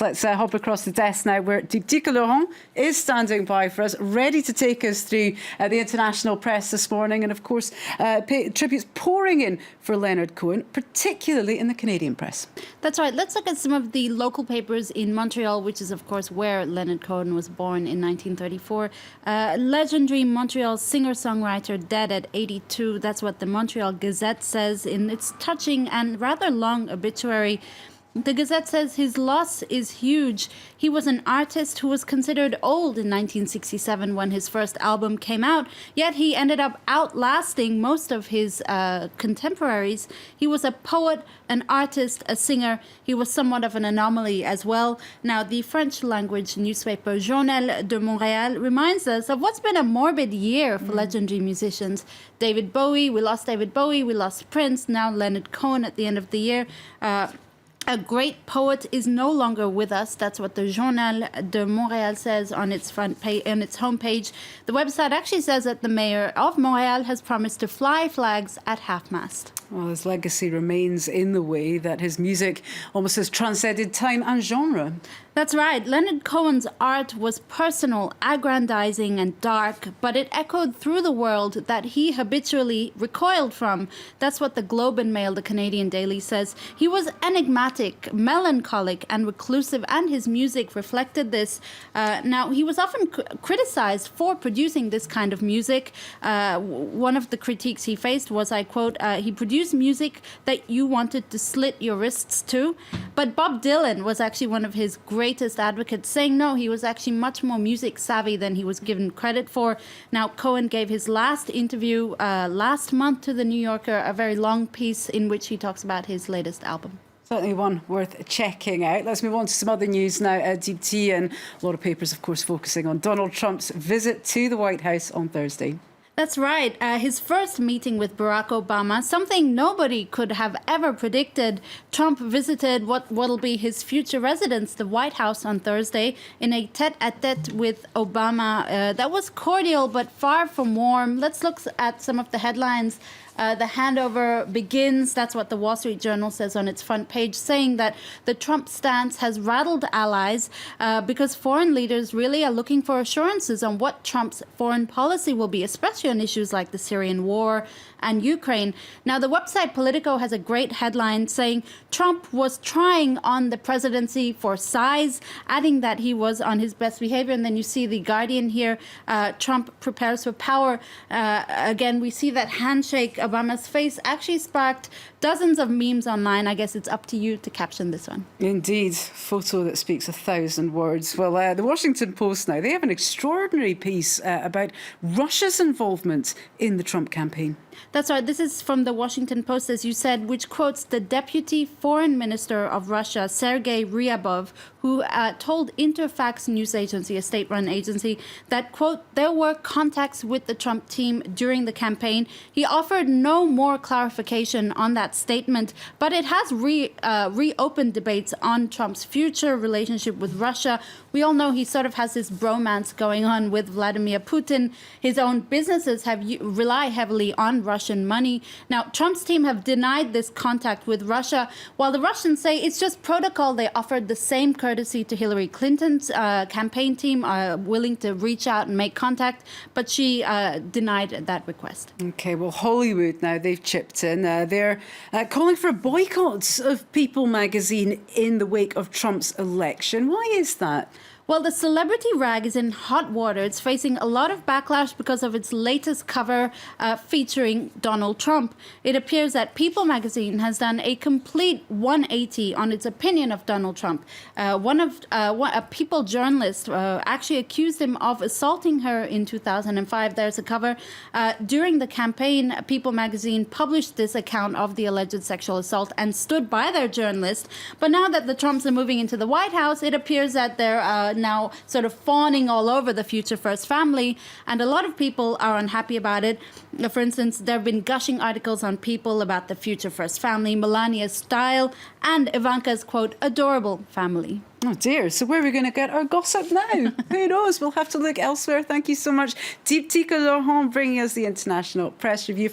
Let's hop across the desk now, where Diptyque Laurent is standing by for us, ready to take us through the international press this morning, and of course tributes pouring in for Leonard Cohen, particularly in the Canadian press. That's right. Let's look at some of the local papers in Montreal, which is, of course, where Leonard Cohen was born in 1934. Legendary Montreal singer-songwriter, dead at 82. That's what the Montreal Gazette says in its touching and rather long obituary. The Gazette says his loss is huge. He was an artist who was considered old in 1967 when his first album came out, yet he ended up outlasting most of his contemporaries. He was a poet, an artist, a singer. He was somewhat of an anomaly as well. Now, the French language newspaper Journal de Montréal reminds us of what's been a morbid year for legendary musicians. David Bowie, we lost David Bowie, we lost Prince, now Leonard Cohen at the end of the year. A great poet is no longer with us. That's what the Journal de Montréal says on its front page, on its homepage. The website actually says that the mayor of Montreal has promised to fly flags at half-mast. Well, his legacy remains in the way that his music almost has transcended time and genre. That's right. Leonard Cohen's art was personal, aggrandizing and dark, but it echoed through the world that he habitually recoiled from. That's what the Globe and Mail, the Canadian daily, says. He was enigmatic, melancholic and reclusive, and his music reflected this. Now, he was often criticized for producing this kind of music. One of the critiques he faced was, I quote, he produced music that you wanted to slit your wrists to. But Bob Dylan was actually one of his greatest advocates, saying no, he was actually much more music savvy than he was given credit for. Now, Cohen gave his last interview last month to The New Yorker, a very long piece in which he talks about his latest album. Certainly one worth checking out. Let's move on to some other news now. Diptyque, and a lot of papers, of course, focusing on Donald Trump's visit to the White House on Thursday. That's right. His first meeting with Barack Obama, something nobody could have ever predicted. Trump visited what'll be his future residence, the White House, on Thursday, in a tete-a-tete with Obama. That was cordial, but far from warm. Let's look at some of the headlines. The handover begins, that's what the Wall Street Journal says on its front page, saying that the Trump stance has rattled allies because foreign leaders really are looking for assurances on what Trump's foreign policy will be, especially on issues like the Syrian war and Ukraine. Now, the website Politico has a great headline saying Trump was trying on the presidency for size, adding that he was on his best behavior. And then you see The Guardian here, Trump prepares for power. Again, we see that handshake. Obama's face actually sparked dozens of memes online. I guess it's up to you to caption this one. Indeed, photo that speaks 1,000 words. Well, the Washington Post now, they have an extraordinary piece about Russia's involvement in the Trump campaign. That's right. This is from the Washington Post, as you said, which quotes the deputy foreign minister of Russia, Sergei Ryabov, who told Interfax news agency, a state-run agency, that, quote, there were contacts with the Trump team during the campaign. He offered no more clarification on that statement, but it has reopened debates on Trump's future relationship with Russia. We all know he sort of has this bromance going on with Vladimir Putin. His own businesses rely heavily on Russian money. Now, Trump's team have denied this contact with Russia, while the Russians say it's just protocol. They offered the same courtesy to Hillary Clinton's campaign team, willing to reach out and make contact, but she denied that request. OK, well, Hollywood now, they've chipped in. They're calling for a boycott of People magazine in the wake of Trump's election. Why is that? Well, the celebrity rag is in hot water. It's facing a lot of backlash because of its latest cover featuring Donald Trump. It appears that People magazine has done a complete 180 on its opinion of Donald Trump. A People journalist actually accused him of assaulting her in 2005. There's a cover. During the campaign, People magazine published this account of the alleged sexual assault and stood by their journalist. But now that the Trumps are moving into the White House, it appears that they're now sort of fawning all over the future first family, and a lot of people are unhappy about it. For instance, there have been gushing articles on People about the future first family, Melania's style, and Ivanka's, quote, adorable family. Oh dear, so where are we going to get our gossip now? Who knows? We'll have to look elsewhere. Thank you so much, Diptyque Laurent, bringing us the International Press Review.